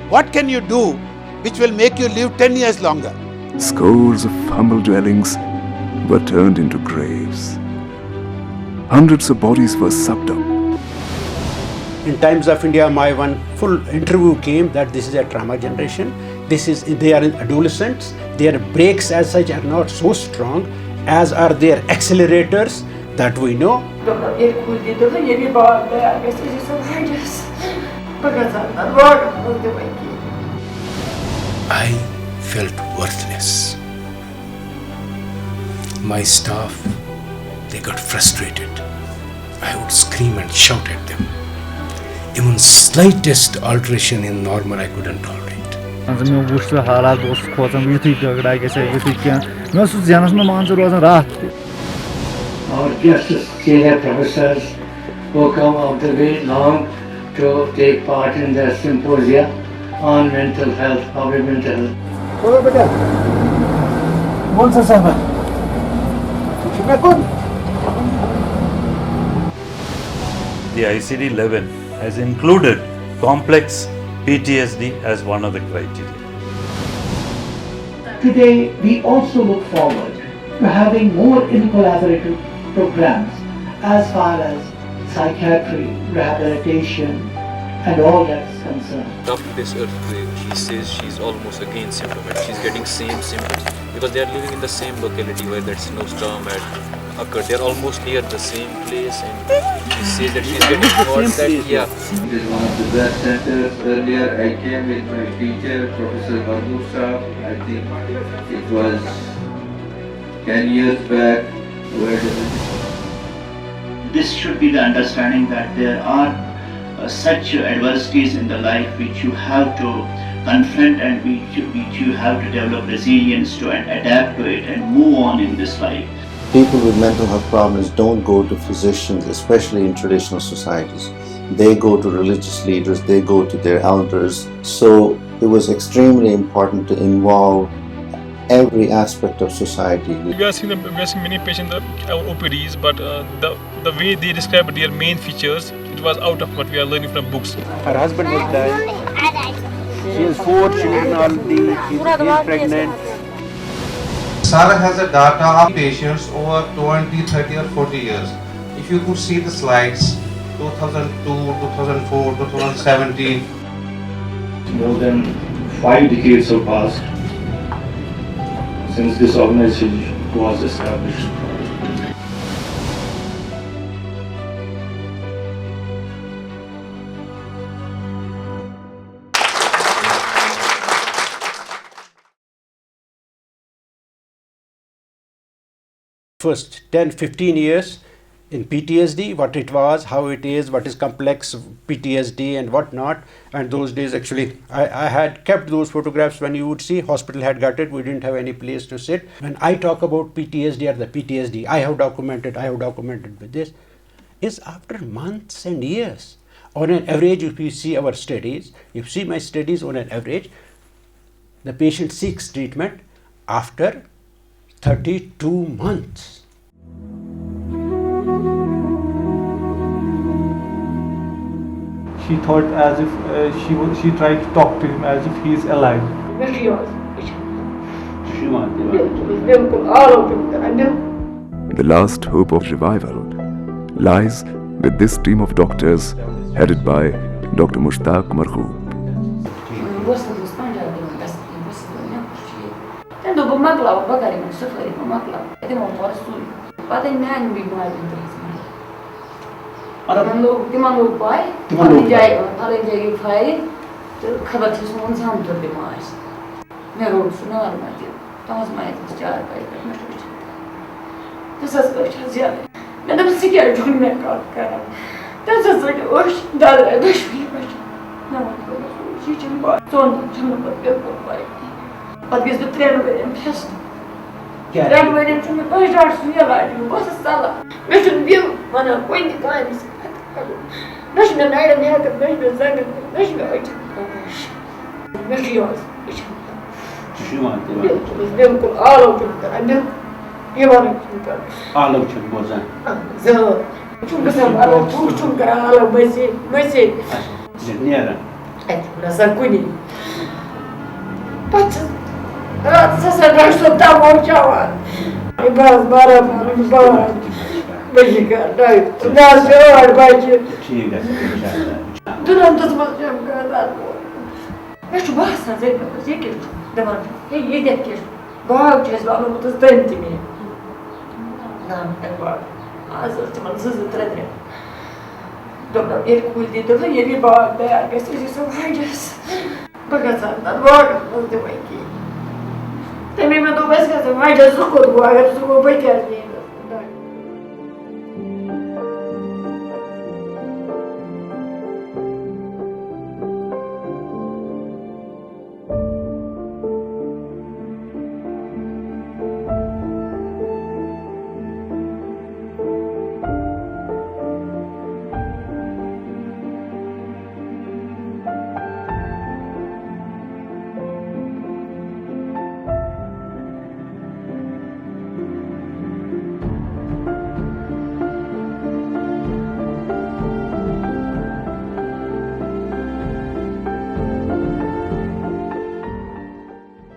What can you do which will make you live 10 years longer? Scores of humble dwellings were turned into graves. Hundreds of bodies were sucked up. In Times of India, my one full interview came that this is a trauma generation. They are adolescents. Their brakes as such are not so strong as are their accelerators that we know. I felt worthless. My staff, they got frustrated. I would scream and shout at them. Even slightest alteration in normal I couldn't tolerate. Our guests, senior professors who come out the way long to take part in the symposia on mental health, public mental health. The ICD-11 has included complex PTSD as one of the criteria. Today, we also look forward to having more in collaborative programs as far as psychiatry, rehabilitation, and all that is concerned. After this earthquake, he says she's almost again symptomatic. She's getting same symptoms because they are living in the same locality where that snowstorm had occurred. They are almost near the same place, and she says that she's getting more that. Yeah. It is one of the best centers. Earlier, I came with my teacher, Professor Babu Sawab. I think it was 10 years back. This should be the understanding that there are such adversities in the life which you have to confront and which you have to develop resilience to and adapt to it and move on in this life. People with mental health problems don't go to physicians, especially in traditional societies. They go to religious leaders, they go to their elders. So it was extremely important to involve every aspect of society. We are seeing many patients at our OPDs, but the way they describe their main features, it was out of what we are learning from books. Her husband was dying. She has 4 children already. She's pregnant. Sarah has a data of patients over 20, 30 or 40 years. If you could see the slides, 2002, 2004, 2017. More than 5 decades have passed since this organization was established. First 10-15 years in PTSD, what it was, how it is, what is complex PTSD and what not. And those days actually I had kept those photographs. When you would see hospital had got it, we didn't have any place to sit. When I talk about PTSD or the PTSD I have documented with this, is after months and years. On an average, if you see our studies, if you see my studies, on an average the patient seeks treatment after 32 months. She thought as if she tried to talk to him as if he is alive. The last hope of revival lies with this team of doctors headed by Dr. Mushtaq Marhoop.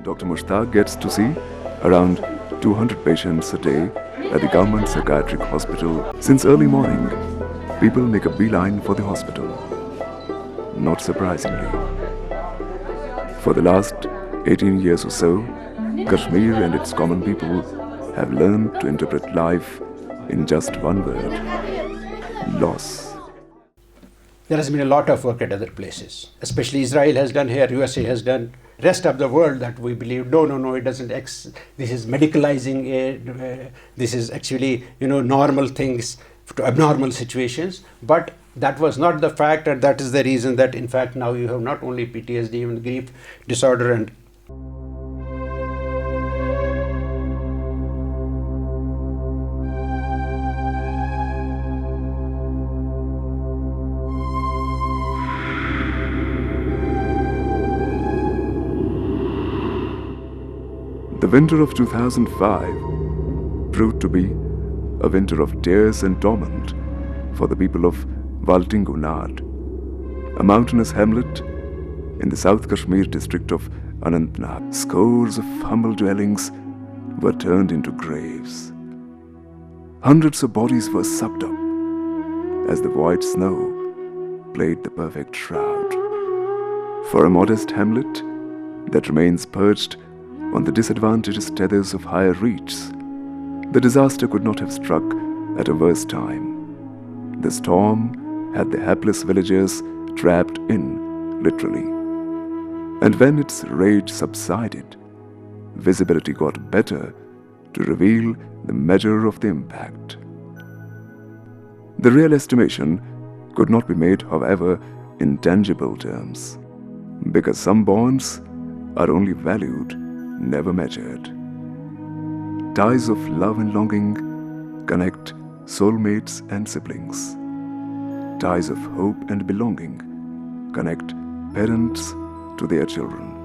Dr. Mushtaq gets to see around 200 patients a day at the Government Psychiatric Hospital. Since early morning, people make a beeline for the hospital. Not surprisingly. For the last 18 years or so, Kashmir and its common people have learned to interpret life in just one word: loss. There has been a lot of work at other places, especially Israel has done here, USA has done, rest of the world that we believe, no, it doesn't, this is medicalizing it, this is actually, normal things to abnormal situations. But that was not the fact, and that is the reason that in fact now you have not only PTSD, even grief disorder and The winter of 2005 proved to be a winter of tears and torment for the people of Valtingunad, a mountainous hamlet in the South Kashmir district of Anantnag. Scores of humble dwellings were turned into graves. Hundreds of bodies were sucked up as the white snow played the perfect shroud. For a modest hamlet that remains perched on the disadvantaged tethers of higher reaches, the disaster could not have struck at a worse time. The storm had the hapless villagers trapped in, literally. And when its rage subsided, visibility got better to reveal the measure of the impact. The real estimation could not be made, however, in tangible terms, because some bonds are only valued, never measured. Ties of love and longing connect soulmates and siblings. Ties of hope and belonging connect parents to their children.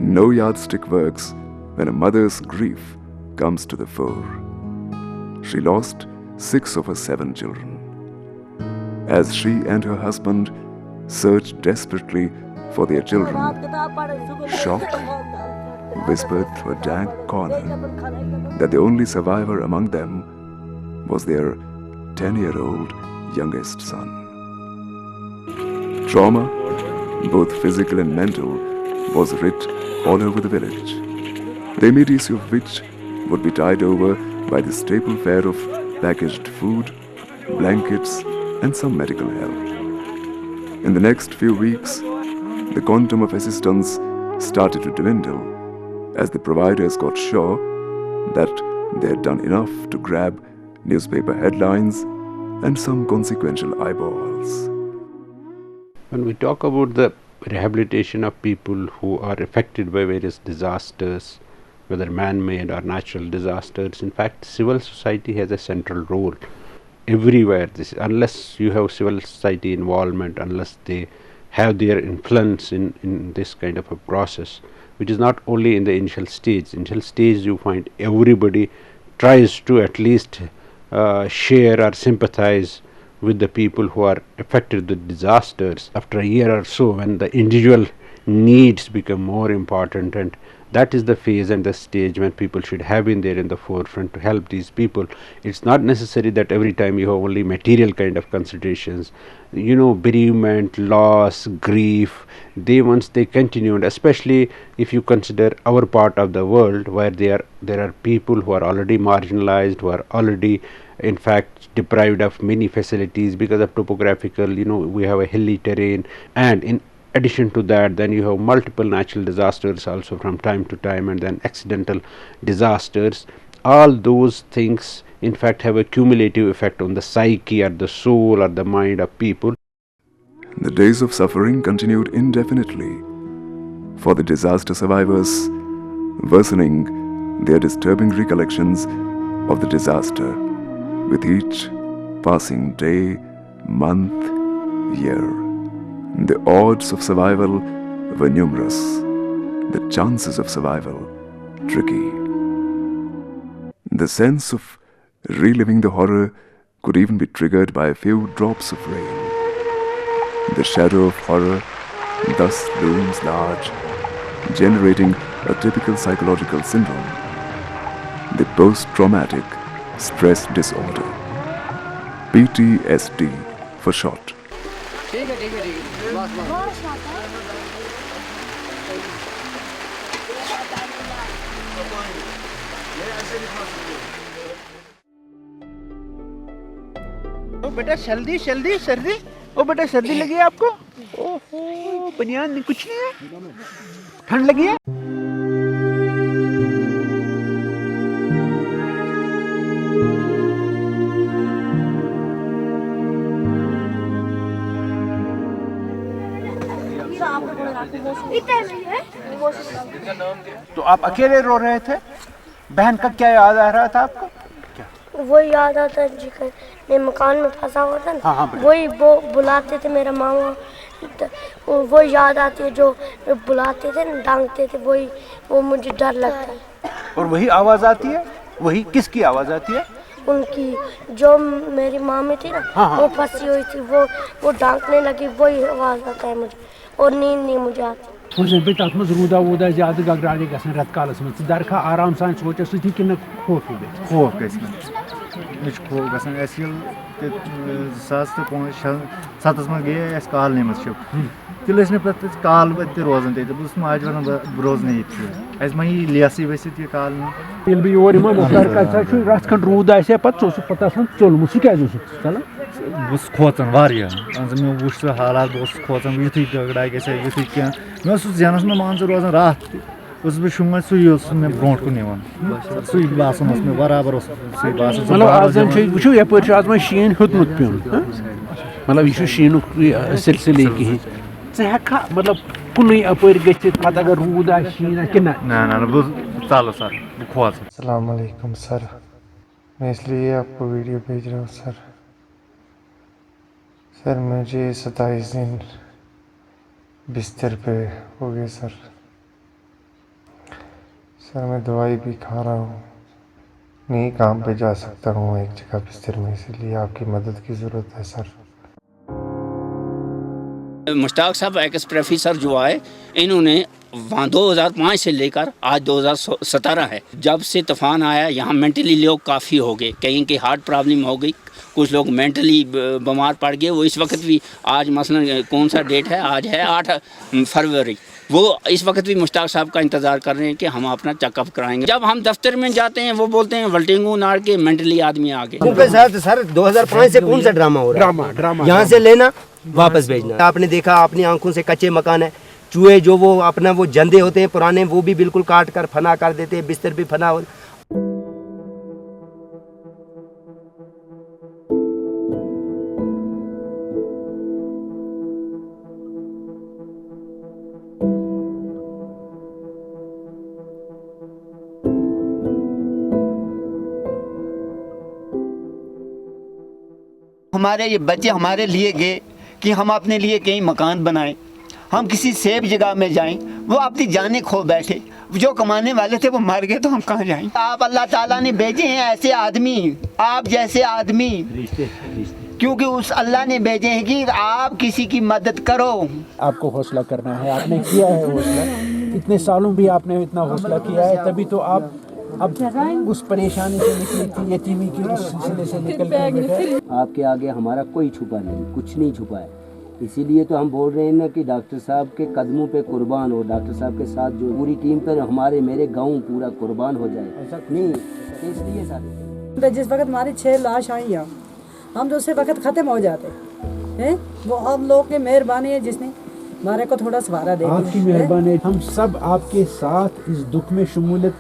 No yardstick works when a mother's grief comes to the fore. She lost 6 of her 7 children. As she and her husband searched desperately for their children, shock whispered through a dank corner that the only survivor among them was their 10-year-old youngest son. Trauma, both physical and mental, was writ all over the village, the immediacy of which would be tied over by the staple fare of packaged food, blankets, and some medical help. In the next few weeks, the quantum of assistance started to dwindle as the providers got sure that they had done enough to grab newspaper headlines and some consequential eyeballs. When we talk about the rehabilitation of people who are affected by various disasters, whether man-made or natural disasters, in fact, civil society has a central role everywhere. Unless you have civil society involvement, unless they have their influence in this kind of a process, which is not only in the initial stage. Initial stage you find everybody tries to at least share or sympathize with the people who are affected with disasters. After a year or so, when the individual needs become more important, and that is the phase and the stage when people should have been there in the forefront to help these people. It's not necessary that every time you have only material kind of considerations. Bereavement, loss, grief, they continue, and especially if you consider our part of the world where there are people who are already marginalized, who are already in fact deprived of many facilities because of topographical, we have a hilly terrain, and in addition to that then you have multiple natural disasters also from time to time, and then accidental disasters. All those things in fact have a cumulative effect on the psyche or the soul or the mind of people. The days of suffering continued indefinitely for the disaster survivors, worsening their disturbing recollections of the disaster with each passing day, month, year. The odds of survival were numerous, the chances of survival tricky. The sense of reliving the horror could even be triggered by a few drops of rain. The shadow of horror thus looms large, generating a typical psychological syndrome, the post-traumatic stress disorder, PTSD for short. ओ बेटा सर्दी सर्दी सर्दी, ओ बेटा सर्दी लगी है आपको? ओहो बनियान कुछ नहीं है, ठंड लगी है? तो आप अकेले रो रहे थे? बहन का क्या याद आ रहा था आपको? वो याद आता है जिकर मैं मकान में फंसा हुआ था ना, वही वो बुलाते थे मेरा मामा, वो याद आती है जो बुलाते थे ना, डांगते थे, वही वो मुझे डर लगता है। और वही आवाज़ आती है? वही किसकी आवाज़ आती है? उनकी, जो मेरी मामी थी ना, वो फंसी हुई थी, वो डांकने लगी, वही आवाज़ आता है मुझे, और नींद नहीं मुझे आती। पे तथ मज रूदा वूदा ज्यादा गगराली गसन रत कालस मज दरखा आराम सान सोचा सु कि खौफ खौफ गो खौफ गसन असल 2007 मज गए अस कॉलनी मज तिल पे काल पे रोजान ते बस आज वन बह रोजन ये अस मा यी लियासी वसित ये कालनी ये योर रथ खंड रूद आसे पे पता चलम सह क्या चल बस खोचान वारिया मे वो सह हालात बस खोचान युथी गगड़ा गए युथी क्या मे जहनस में मान रोजान रात बह शुंगन सु मे ब्रो कुन सु बासन मे बराबर सही बासन वो यप आज शीन हेतमुत पेन मतलब यह शीन सिलसिले कहें हेका मतलब कुन अपर गि पता अगर रूद आ शीन कि ना चलो सर खोच। अस्सलाम वालेकुम सर, मैं इसलिए आपको वीडियो भेज रहा हूँ सर मुझे 27 दिन बिस्तर पे हो गए सर मैं दवाई भी खा रहा हूँ, नहीं काम पे जा सकता हूँ एक जगह बिस्तर में, इसलिए आपकी मदद की ज़रूरत है सर। मुश्ताक साहब एक्स प्रोफेसर जो आए, इन्होंने वहाँ 2005 से लेकर आज 2017 है, जब से तूफ़ान आया यहाँ मेंटली लोग काफ़ी हो गए, कहीं के हार्ट प्रॉब्लम हो गई, कुछ लोग मेंटली बीमार पड़ गए। वो इस वक्त भी आज मसलन कौन सा डेट है, आज है 8 फरवरी, वो इस वक्त भी मुश्ताक साहब का इंतज़ार कर रहे हैं कि हम अपना चेकअप कराएंगे। जब हम दफ्तर में जाते हैं वो बोलते हैं वल्टिंगू नाड़ के मेंटली आदमी आ गए। सर 2005 से कौन सा ड्रामा हो रहा है? ड्रामा यहाँ से लेना वापस भेजना। आपने देखा अपनी आंखों से कच्चे मकान है, चूहे जो वो अपना वो जंदे होते हैं पुराने, वो भी बिल्कुल काट कर फना कर देते हैं, बिस्तर भी फना हो। हमारे ये बच्चे हमारे लिए गए कि हम अपने लिए कहीं मकान बनाएं, हम किसी सेफ जगह में जाएं, वो अपनी जानें खो बैठे, जो कमाने वाले थे वो मर गए, तो हम कहाँ जाएं? आप अल्लाह ताला ने भेजे हैं ऐसे आदमी, आप जैसे आदमी क्योंकि उस अल्लाह ने भेजे हैं कि आप किसी की मदद करो। आपको हौसला करना है, आपने किया है हौसला, इतने सालों भी आपने इतना हौसला किया है, तभी तो आप अब उस परेशानी से निकली थी, यतीमी की उस सिलसिले से निकल के बैठे। आपके आगे हमारा कोई छुपा नहीं, कुछ नहीं छुपा है। इसीलिए तो हम बोल रहे हैं ना कि डॉक्टर साहब के कदमों पे कुर्बान हो, डॉक्टर साहब के साथ जो पूरी टीम पर हमारे मेरे गाँव पूरा कुर्बान हो जाए। ऐसा नहीं, इसलिए सारे जिस वक्त हमारी 6 लाश आई हैं, हम तो उसी वक्त ख़त्म हो जाते हैं। वो आप लोग की मेहरबानी है जिसने हमारे को थोड़ा सहारा दे। आपकी मेहरबानी, हम सब आपके साथ इस दुख में शमूलियत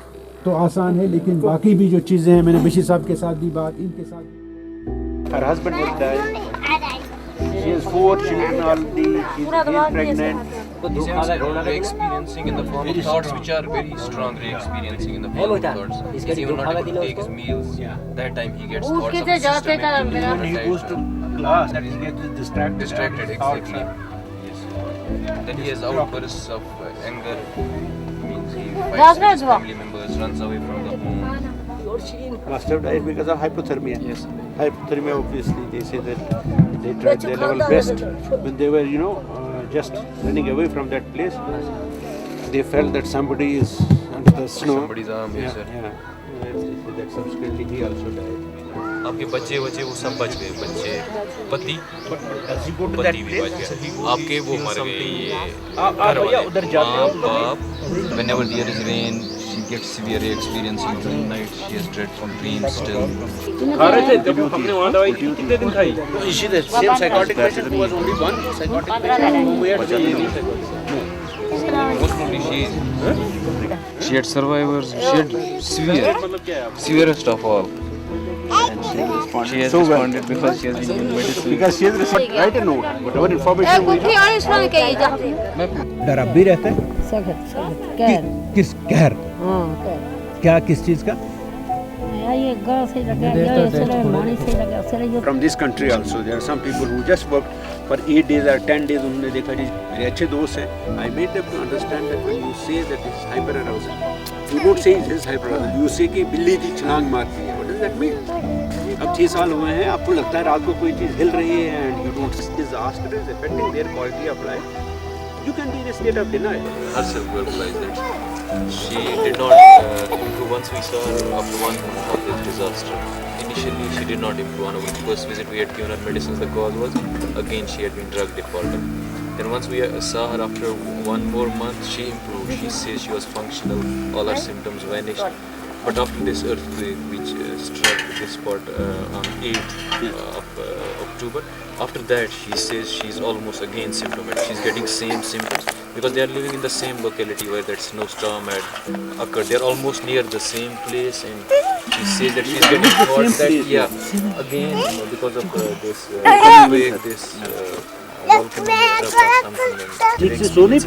तो आसान है, लेकिन बाकी भी जो चीज़ें हैं, मैंने बशीर साहब के साथ भी बात, इनके साथ। Her husband will die. She has 4 children already. She is again pregnant. He's re-experiencing in the form of thoughts which are very strong, re-experiencing in the form of thoughts. He's even not able to take his meals. That time he gets thoughts of systematic. When he goes to class, that he gets distracted. Distracted, exactly. Yes. Then he has outbursts of anger. Means he fights with his family members, runs away from the home. Must have died because of hypothermia. Yes. Hypothermia, obviously, they say that they tried their level best. When they were, just running away from that place, they felt that somebody is under the snow. Somebody's arm, yes, sir. Yeah. That subsequently he also died. आपके बच्चे वो सब बच गए, बच्चे पति भी बच गए, आपके वो मर गए, घर वाले, बाप। Whenever there is rain, she gets severe experiencing during night. She has dreadful dreams still. हमने वहाँ दवाई कितने दिन खाई? Is she the same psychotic patient who was only one psychotic patient whom we had seen? Most probably she had survivors. She had severest of all. She has responded because she has been given medicine. Because she has responded. Write a note. Whatever information we have. डर अब भी रहता है? किस कहर? क्या किस चीज़ का? From this country also, there are some people who just work for 8 days or 10 days. उन्होंने देखा जी मेरे अच्छे दोस्त हैं. I made them to understand that when you say that it's hyperarousal, you don't say it is hyperarousal. You say कि बिल्ली की छलांग मारती है. What does that mean? अब 6 साल हुए हैं, आपको लगता है रात को कोई चीज़ हिल रही है and you don't. This disaster is affecting their quality of life. You can be in a state of denial. Herself verbalized that she did not improve once we saw her after 1 month of this disaster. Initially, she did not improve. On our first visit, we had given her medicines. The cause was, again, she had been drug defaulted. Then once we saw her after 1 more month, she improved. She says she was functional. All her symptoms vanished. But after this earthquake, which struck this spot on 8th of October, after that, she says she's almost again symptomatic. She's getting same symptoms because they are living in the same locality where that snowstorm had occurred. They are almost near the same place, and she says that she's getting thoughts that again because of this earthquake, this volcano erupt or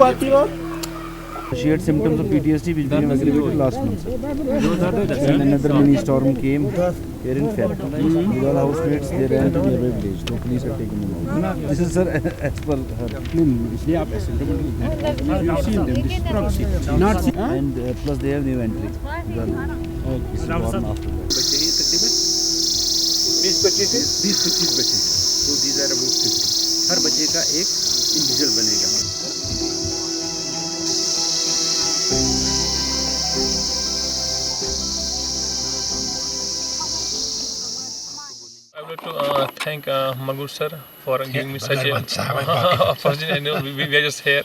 something. She had symptoms of PTSD which became aggravated last month. When another mini storm came here in Feb. With all housemates, they ran to nearby village. The police had taken them out. This is sir as per her. इसलिए आप asymptomatic. You seen them. This is proxy. Not and plus they have new entry. This is born after that. बच्चे हैं तकरीबन 20-25 थे. 20-25 बच्चे. So these are about 50. हर बच्चे का एक इंडिविजुअल बनेगा. I would like to thank Magur sir for giving me such a opportunity. I know we are just here.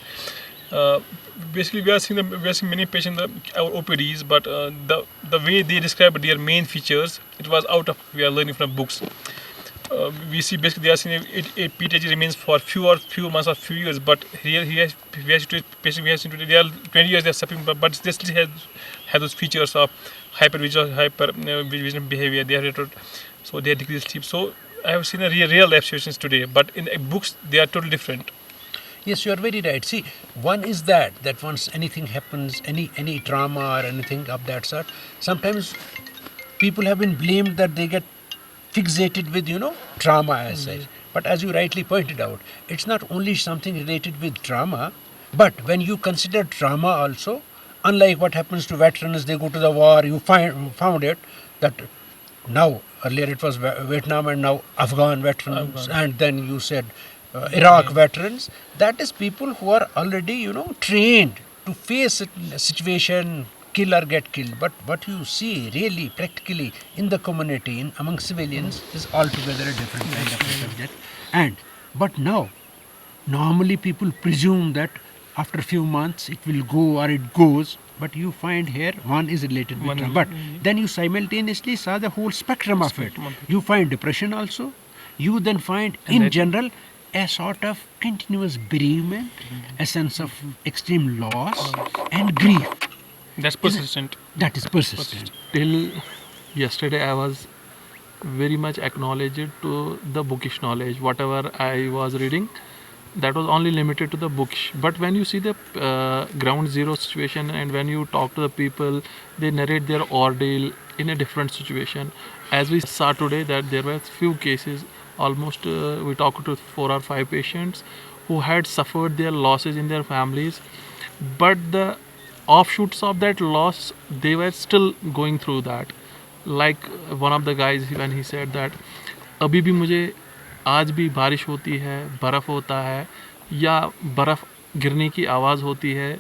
Basically, we are seeing many patients our OPDs, but the way they describe their main features, it was out of we are learning from books. We see basically they are seeing a PTSD remains for few months or few years, but here we have seen today they are 20 years they are suffering, but they still have those features of hypervigilant behavior. They are so they are decreased sleep. So I have seen a real life situations today, but in books they are totally different. Yes, you are very right. See, one is that once anything happens, any trauma or anything of that sort, sometimes people have been blamed that they get fixated with trauma as such. But as you rightly pointed out, it's not only something related with trauma, but when you consider trauma also, unlike what happens to veterans, they go to the war, you found it that now earlier it was Vietnam and now Afghan veterans, and then you said Iraq veterans. That is people who are already, trained to face a situation, kill or get killed. But what you see really practically in the community, among civilians, is altogether a different kind of a subject. But now, normally people presume that after a few months it will go or it goes, but you find here one is related with trauma. But then you simultaneously saw the whole spectrum of it. You find depression also. You then find in general a sort of continuous bereavement, a sense of extreme loss and grief. That's persistent. That is persistent. Till yesterday I was very much acknowledged to the bookish knowledge. Whatever I was reading, that was only limited to the bookish. But when you see the ground zero situation and when you talk to the people, they narrate their ordeal in a different situation. As we saw today that there were few cases, almost we talked to 4 or 5 patients who had suffered their losses in their families, but the offshoots of that loss, they were still going through that. Like one of the guys, when he said that अभी भी मुझे आज भी बारिश होती है, बर्फ़ होता है या बर्फ़ गिरने की आवाज़ होती है,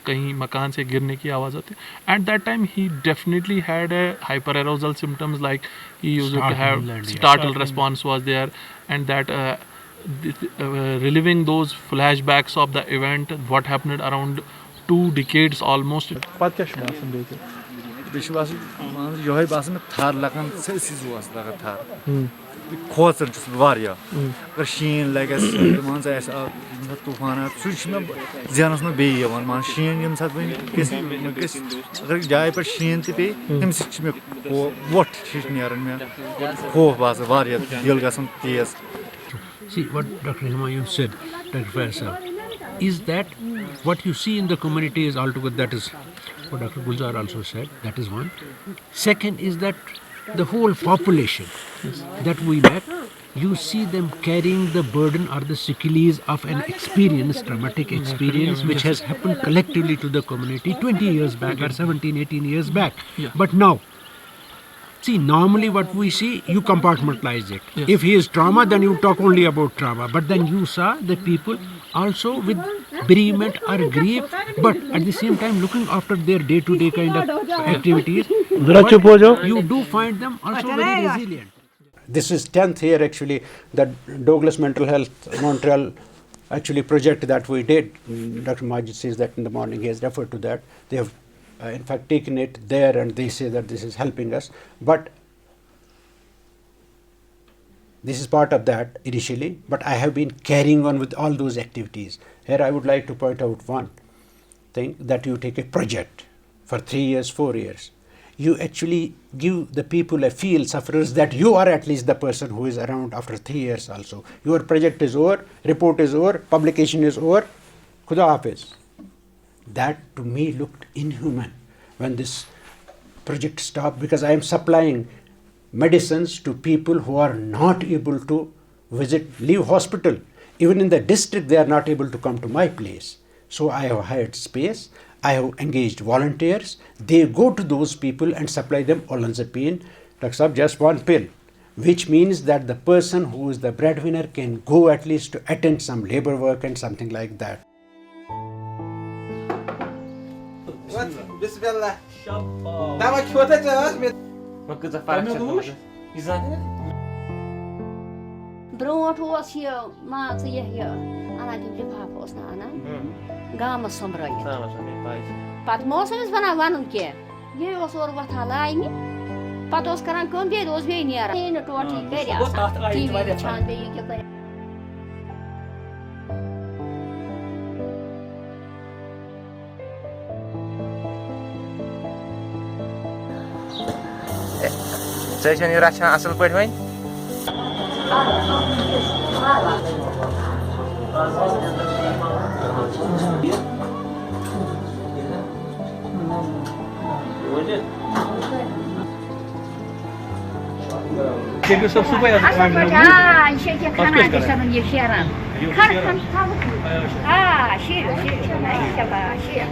कहीं मकान से गिरने की आवाज़ होती है. At that time he definitely had a hyperarousal symptoms, like he used to have startle response was there, and that reliving those flashbacks of the event, what happened around 2 decades almost. यही बासन थार लगन ससी जुआस लगा थार खोचर जुस वारिया अगर शीन लगस मान से ऐसा तूफान सुच में जानस में बे यवन मान शीन यम साथ किस अगर जाय पर शीन ते पे हम सिच में वोट शिश नियरन में खो बास वारिया दिल गसन तेज. See what Dr. Humayun said, Dr. Faisal, is that what you see in the community is altogether, that is what Dr. Gulzar also said, that is one. Second is that the whole population that we met, you see them carrying the burden or the sequelae of an experience, traumatic experience, which has happened collectively to the community 20 years back or 17, 18 years back. But now, see, normally what we see, you compartmentalize it. Yes. If he is trauma, then you talk only about trauma. But then you saw the people also with bereavement or grief, but at the same time looking after their day-to-day kind of activities. You do find them also very resilient. This is 10th year actually that Douglas Mental Health Montreal actually project that we did. Dr. Majid says that in the morning, he has referred to that. They have in fact taken it there and they say that this is helping us. But this is part of that initially, but I have been carrying on with all those activities. Here I would like to point out one thing, that you take a project for 3 years, 4 years. You actually give the people a feel, sufferers, that you are at least the person who is around after 3 years also. Your project is over, report is over, publication is over, Khuda Hafiz. That to me looked inhuman when this project stopped, because I am supplying medicines to people who are not able to leave hospital. Even in the district, they are not able to come to my place. So I have hired space, I have engaged volunteers, they go to those people and supply them olanzapine, Dr. Sahab, just one pill, which means that the person who is the breadwinner can go at least to attend some labor work and something like that. Bismillah. Dama kyota çağız. Bakıza fark çıkmış. Güzel. Brood was je maat je ana die papos na ana. Gama sombraya. Tamam pai. Pat mosas bana vanun ke. Ye was or wat halaini. Pat os karan kom be dos be niara. Ne to ti kariya. TV chan be ke kare. Session you racha asal pait hoin? Give yourself super as a time. Ah, shake your kana de sabun ye sharan. Kan tavu. Ah, shir. Shaba, shir.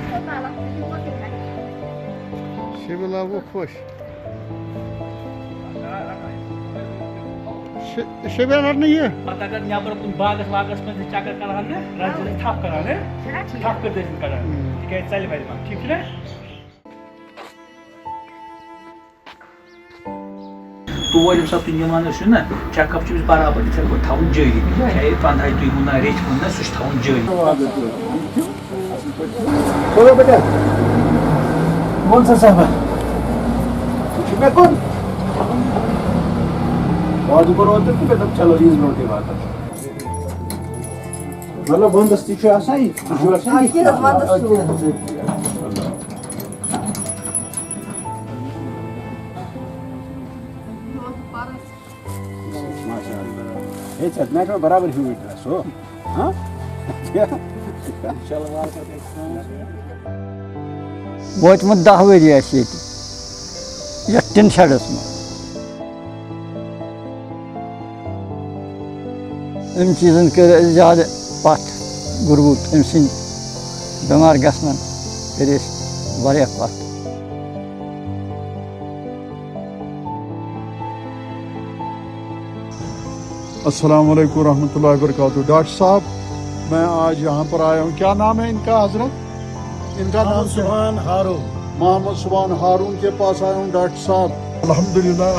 Shibla wo khosh. शिविर नहीं है पता कर नबर कुन बागस वागस में चक्कर करान ने राज्य थप करान है थप कर दे करान ठीक है चल भाई ठीक है तो वो जब सब नियमान ना चेकअप चीज बराबर इथे को थाउन जारी चाहे 15 तु हुना रेच हुना सुश थाउन जारी बोलो बेटा कौन सा साहब मैं कौन और ऊपर होते तो बेटा चलो रीज नोट बात मतलब बंदस्ती से आसाई जो आसाई की बंदस्ती ये चलना तो बराबर ही हुआ सो हां चलो वाल करके बहुत मत 10 बजे ऐसी या 10 शहर्स में इन चीज़न के ज़्यादा पथ गुरबूत इन सिंह बीमार गसन फिर इस वारिया पथ अस्सलाम वालेकुम रहमतुल्लाहि व बरकातहू। डॉक्टर साहब मैं आज यहाँ पर आया हूँ, क्या नाम है इनका हजरत? इनका नाम सुभान हारून, मोहम्मद सुभान हारून के पास आया हूँ डॉक्टर साहब। अल्हम्दुलिल्लाह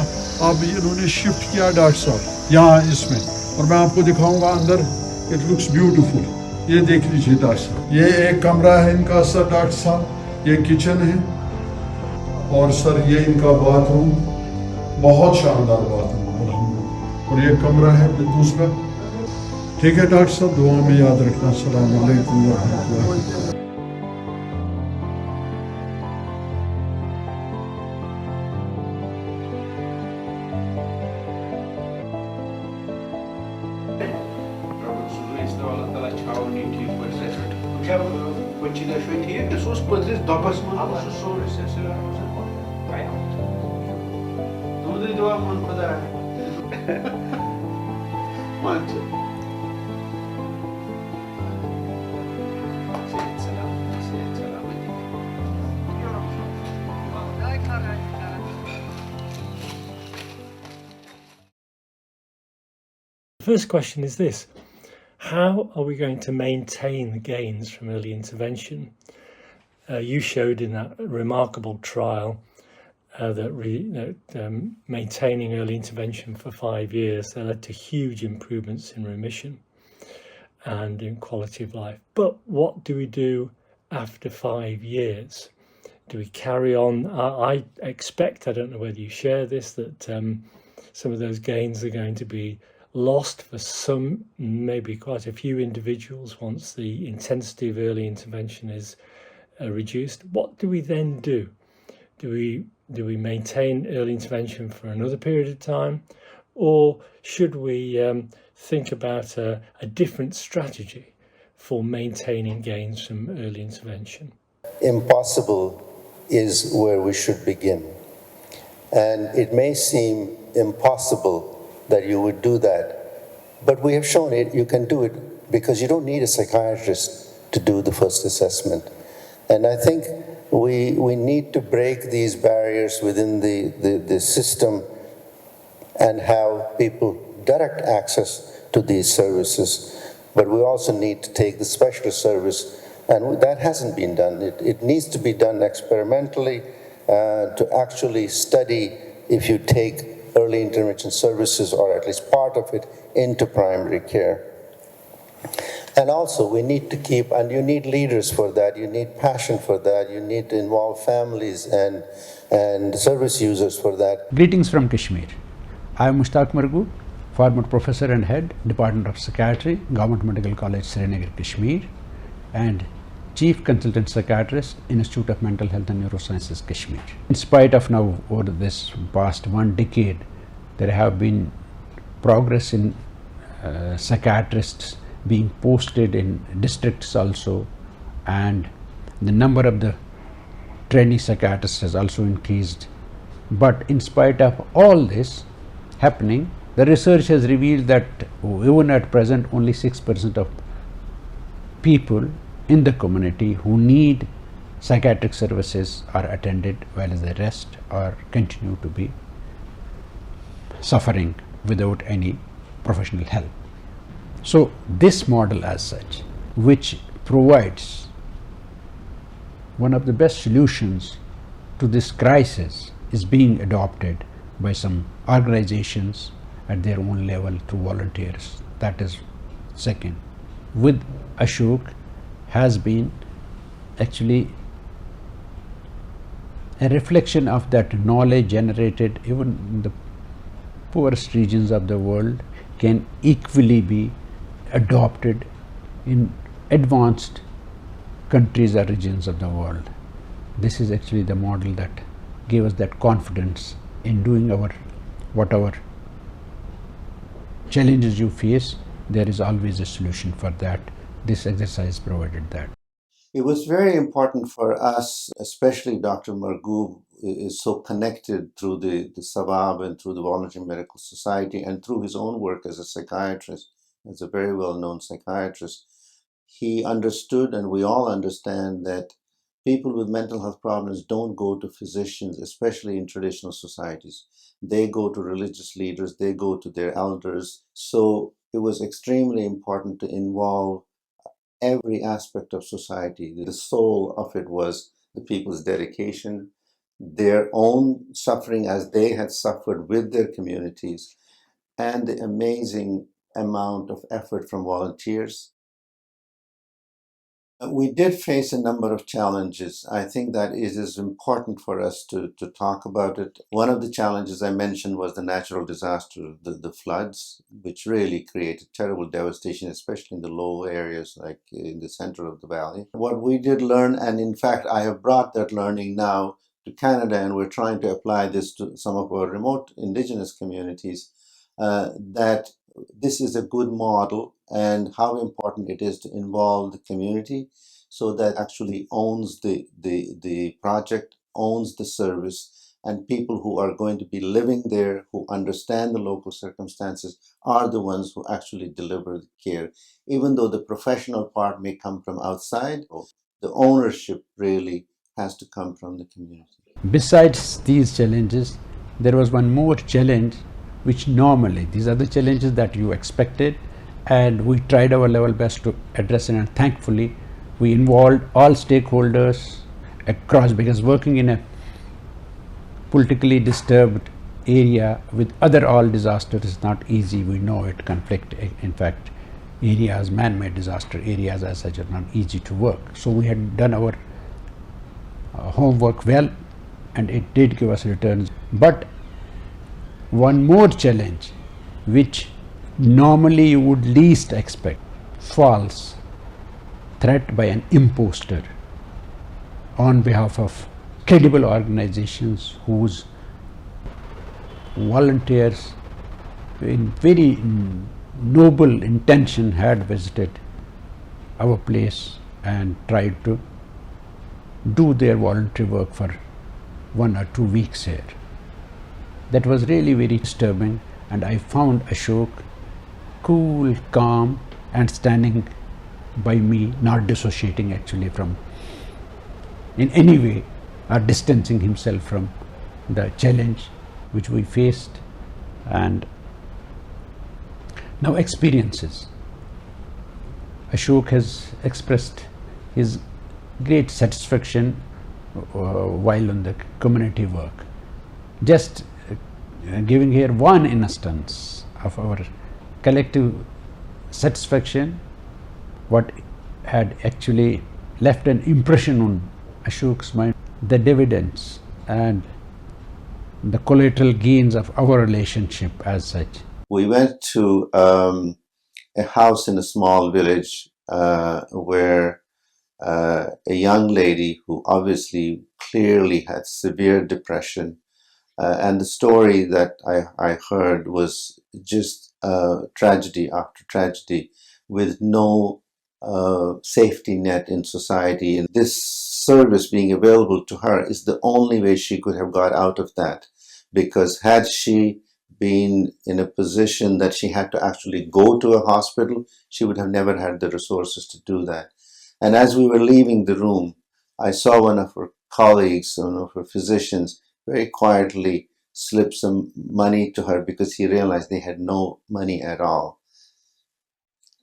अब इन्होंने शिफ्ट किया डॉक्टर साहब यहाँ इसमें, और मैं आपको दिखाऊंगा अंदर। It looks beautiful. ये देख लीजिए डॉक्टर साहब, ये एक कमरा है इनका सर डॉक्टर साहब, ये किचन है और सर ये इनका बाथरूम, बहुत शानदार बाथरूम और ये कमरा है दूसरा। ठीक है डॉक्टर साहब, दुआ में याद रखना। अस्सलाम वालेकुम व रहमतुल्लाह। The first question is this: how are we going to maintain the gains from early intervention? You showed in that remarkable trial that maintaining early intervention for 5 years, that led to huge improvements in remission and in quality of life. But what do we do after 5 years? Do we carry on? I expect, I don't know whether you share this, that some of those gains are going to be lost for some, maybe quite a few individuals once the intensity of early intervention is reduced. What do we then do? Do we maintain early intervention for another period of time, or should we think about a different strategy for maintaining gains from early intervention? Impossible is where we should begin. And it may seem impossible that you would do that, but we have shown it, you can do it, because you don't need a psychiatrist to do the first assessment. And I think we need to break these barriers within the system and have people direct access to these services. But we also need to take the specialist service, and that hasn't been done. It needs to be done experimentally to actually study if you take early intervention services, or at least part of it, into primary care. And also we need to keep, and you need leaders for that, you need passion for that, you need to involve families and service users for that. Greetings from Kashmir. I am Mushtaq Margu, former professor and head, Department of Psychiatry, Government Medical College Srinagar, Kashmir, and Chief Consultant Psychiatrist, Institute of Mental Health Neurosciences-Kashmir. In spite of now over this past 1 decade, there have been progress in psychiatrists being posted in districts also, and the number of the trainee psychiatrists has also increased. But in spite of all this happening, the research has revealed that even at present only 6% of people in the community who need psychiatric services are attended, while the rest are continue to be suffering without any professional help. So this model as such, which provides one of the best solutions to this crisis, is being adopted by some organizations at their own level through volunteers. That is second. With Ashok has been actually a reflection of that knowledge generated even in the poorest regions of the world can equally be adopted in advanced countries or regions of the world. This is actually the model that gave us that confidence in doing whatever challenges you face, there is always a solution for that. This exercise provided that. It was very important for us, especially Dr. Margoob is so connected through the Sawab and through the Voluntary Medical Society and through his own work as a psychiatrist, as a very well-known psychiatrist. He understood, and we all understand, that people with mental health problems don't go to physicians, especially in traditional societies. They go to religious leaders, they go to their elders. So it was extremely important to involve every aspect of society. The soul of it was the people's dedication, their own suffering as they had suffered with their communities, and the amazing amount of effort from volunteers. We did face a number of challenges. I think that it is important for us to talk about it. One of the challenges I mentioned was the natural disaster, the floods, which really created terrible devastation, especially in the low areas like in the center of the valley. What we did learn, and in fact I have brought that learning now to Canada, and we're trying to apply this to some of our remote indigenous communities, that this is a good model, and how important it is to involve the community so that actually owns the project, owns the service, and people who are going to be living there, who understand the local circumstances, are the ones who actually deliver the care. Even though the professional part may come from outside, the ownership really has to come from the community. Besides these challenges, there was one more challenge which normally, these are the challenges that you expected, and we tried our level best to address it, and thankfully we involved all stakeholders across, because working in a politically disturbed area with other all disasters is not easy. We know it, conflict, in fact areas, man-made disaster areas as such are not easy to work. So we had done our homework well, and it did give us returns. But one more challenge, which normally you would least expect, false threat by an imposter on behalf of credible organizations whose volunteers in very noble intention had visited our place and tried to do their voluntary work for 1 or 2 weeks here. That was really very disturbing, and I found Ashok cool, calm, and standing by me, not dissociating actually from in any way or distancing himself from the challenge which we faced. And now experiences. Ashok has expressed his great satisfaction while on the community work. Just giving here one instance of our collective satisfaction, what had actually left an impression on Ashok's mind, the dividends and the collateral gains of our relationship as such. We went to a house in a small village where a young lady who obviously clearly had severe depression, and the story that I heard was just tragedy after tragedy, with no safety net in society. And this service being available to her is the only way she could have got out of that, because had she been in a position that she had to actually go to a hospital, she would have never had the resources to do that. And as we were leaving the room, I saw one of her colleagues, one of her physicians, very quietly slip some money to her because he realized they had no money at all.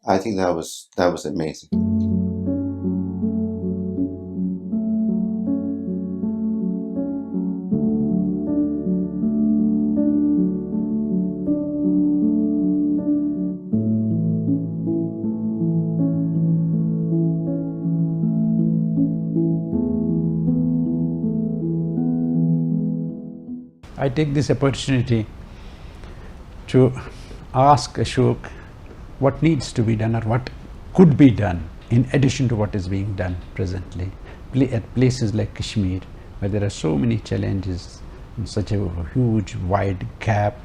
I think that was amazing. I take this opportunity to ask Ashok what needs to be done or what could be done in addition to what is being done presently at places like Kashmir, where there are so many challenges and such a huge wide gap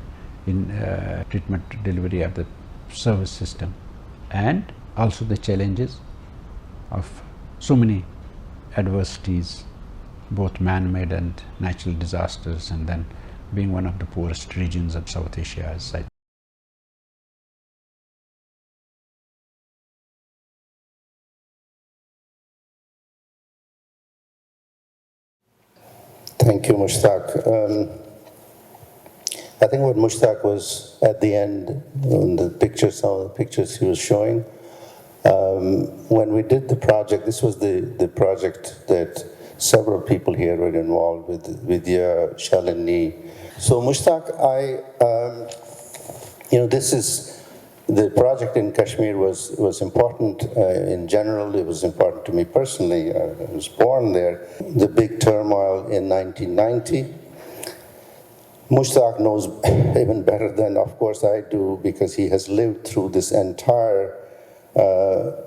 in treatment delivery of the service system, and also the challenges of so many adversities, both man-made and natural disasters, and then being one of the poorest regions of South Asia, as I Thank you, Mushtaq. I think what Mushtaq was at the end, in the pictures, some of the pictures he was showing, when we did the project, this was the project that several people here were involved with, Vidya, Shalini. So Mushtaq, this is, the project in Kashmir was important in general. It was important to me personally. I was born there. The big turmoil in 1990. Mushtaq knows even better than, of course, I do, because he has lived through this entire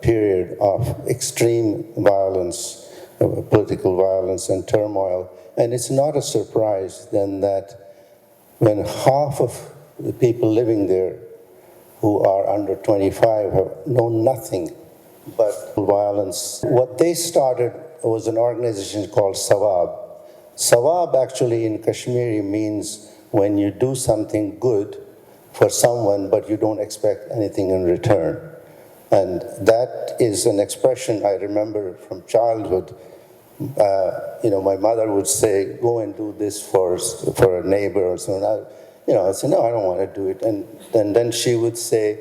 period of extreme violence, political violence and turmoil. And it's not a surprise then that when half of the people living there who are under 25 have known nothing but violence. What they started was an organization called Sawab. Sawab actually in Kashmiri means when you do something good for someone but you don't expect anything in return. And that is an expression I remember from childhood. My mother would say, go and do this for a neighbor or something. I said, no, I don't want to do it. And then she would say,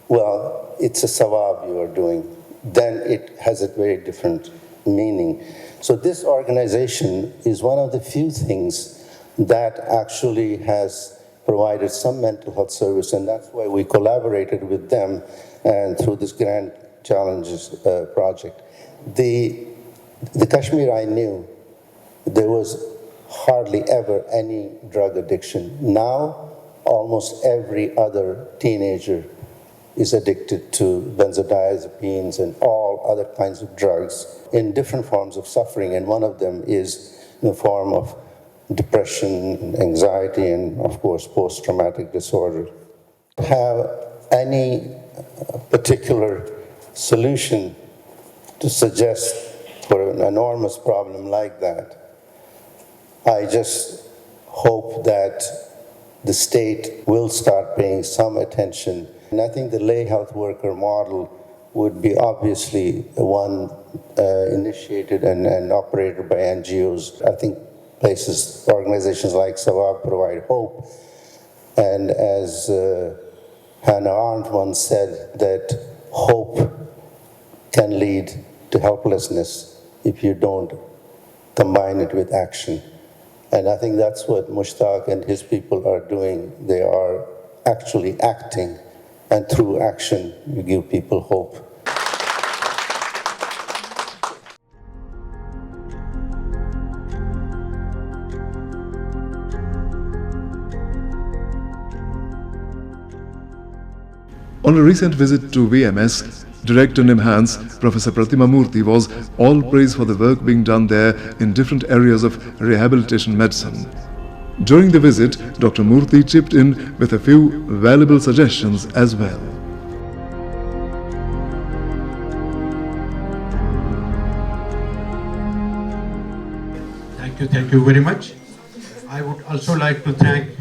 well, it's a sawab you are doing. Then it has a very different meaning. So this organization is one of the few things that actually has provided some mental health service, and that's why we collaborated with them and through this Grand Challenges project. The Kashmir I knew, there was hardly ever any drug addiction. Now, almost every other teenager is addicted to benzodiazepines and all other kinds of drugs in different forms of suffering, and one of them is in the form of depression, anxiety, and of course post-traumatic disorder. Have any particular solution to suggest for an enormous problem like that? I just hope that the state will start paying some attention. And I think the lay health worker model would be obviously one initiated and operated by NGOs. I think organizations like Sawab provide hope. And as Hannah Arendt once said, that hope can lead to helplessness if you don't combine it with action. And I think that's what Mushtaq and his people are doing. They are actually acting, and through action, you give people hope. On a recent visit to VMS, Director IMHANS, Professor Pratima Murthy, was all praise for the work being done there in different areas of rehabilitation medicine. During the visit, Dr. Murthy chipped in with a few valuable suggestions as well. Thank you very much. I would also like to thank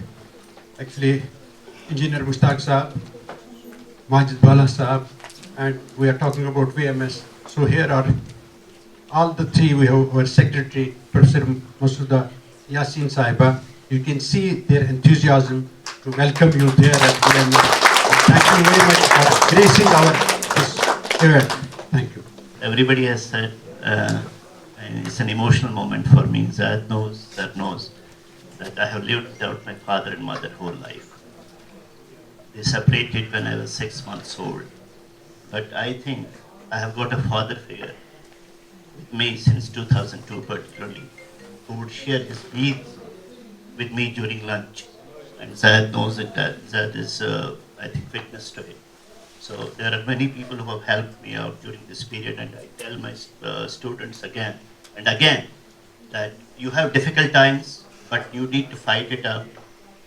Engineer Mushtaq Saab, Majid Bala Saab, and we are talking about VMS. So here are all the three. We have our secretary, Professor Masuda Yasin Saiba, You can see their enthusiasm to welcome you there at VMS. Thank you very much for gracing this event. Thank you. Everybody has said it's an emotional moment for me. Zad knows that I have lived without my father and mother whole life. They separated when I was 6 months old. But I think I have got a father figure with me since 2002 particularly, who would share his meals with me during lunch. And Zad knows it, that Zad is, I think, witness to it. So there are many people who have helped me out during this period, and I tell my students again and again that you have difficult times, but you need to fight it out.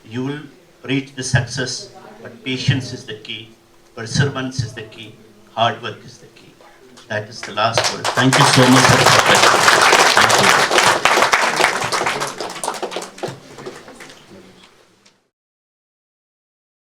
You will reach the success, but patience is the key, perseverance is the key, hard work is the key. That is the last word. Thank you so much. Thank you.